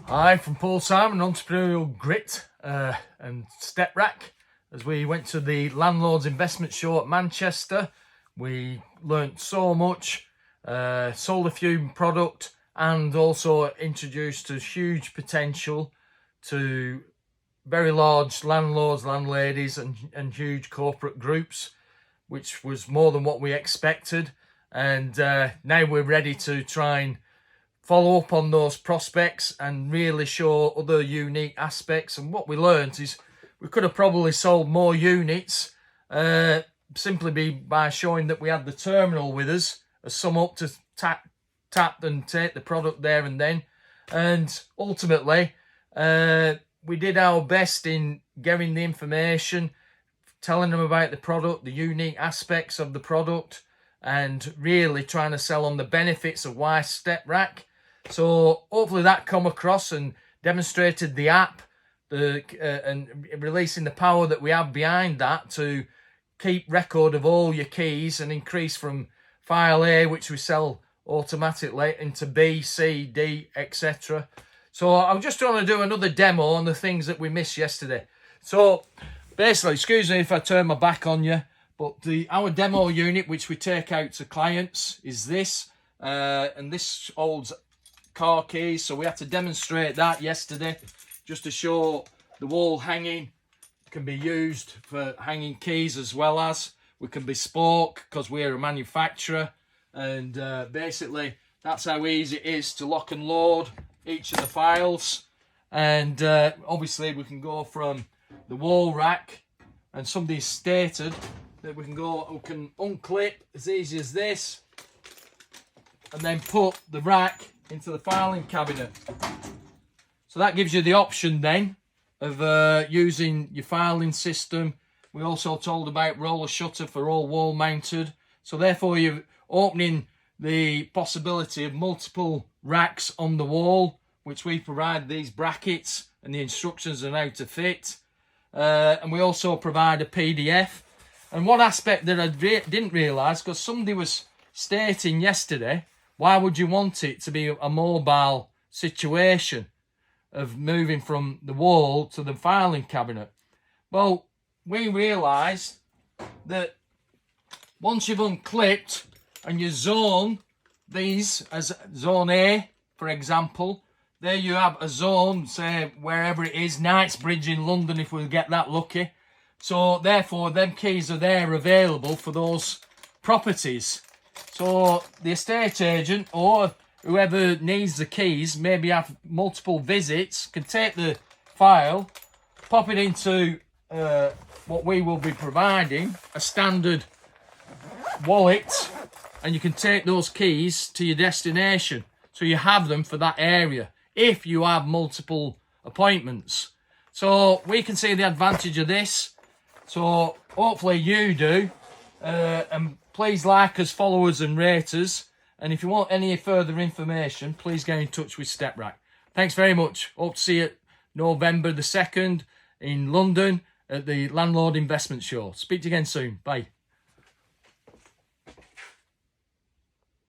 Hi from Paul Simon, Entrepreneurial Grit and StepRack. As we went to the LandLord's investment show at Manchester, we learnt so much, sold a few product, and also introduced a huge potential to very large landlords, landladies and huge corporate groups, which was more than what we expected. And now we're ready to try and follow up on those prospects and really show other unique aspects. And what we learned is we could have probably sold more units simply by showing that we had the terminal with us, a sum up to tap and take the product there and then. And ultimately, we did our best in getting the information, telling them about the product, the unique aspects of the product, and really trying to sell on the benefits of why StepRack. So hopefully that come across and demonstrated the app and releasing the power that we have behind that to keep record of all your keys and increase from file A, which we sell automatically, into B, C, D, etc. So I'm just trying to do another demo on the things that we missed yesterday. So basically, excuse me if I turn my back on you, but our demo unit, which we take out to clients, is this, and this holds car keys. So we had to demonstrate that yesterday, just to show the wall hanging can be used for hanging keys, as well as we can bespoke because we're a manufacturer. And basically that's how easy it is to lock and load each of the files. And obviously we can go from the wall rack, and somebody stated that we can unclip as easy as this and then put the rack into the filing cabinet. So that gives you the option then of using your filing system. We also told about roller shutter for all wall mounted. So therefore you're opening the possibility of multiple racks on the wall, which we provide these brackets and the instructions on how to fit. And we also provide a PDF. And one aspect that I didn't realise, because somebody was stating yesterday, why would you want it to be a mobile situation of moving from the wall to the filing cabinet? Well, we realised that once you've unclipped and you zone these as zone A, for example, there you have a zone, say wherever it is, Knightsbridge in London if we get that lucky. So therefore them keys are there available for those properties. So the estate agent or whoever needs the keys, maybe have multiple visits, can take the file, pop it into what we will be providing, a standard wallet, and you can take those keys to your destination. So you have them for that area if you have multiple appointments. So we can see the advantage of this. So hopefully you do. And please like us, follow us and rate us. And if you want any further information, please get in touch with StepRack. Thanks very much. Hope to see you November the 2nd in London at the LandLord Investment Show. Speak to you again soon. Bye.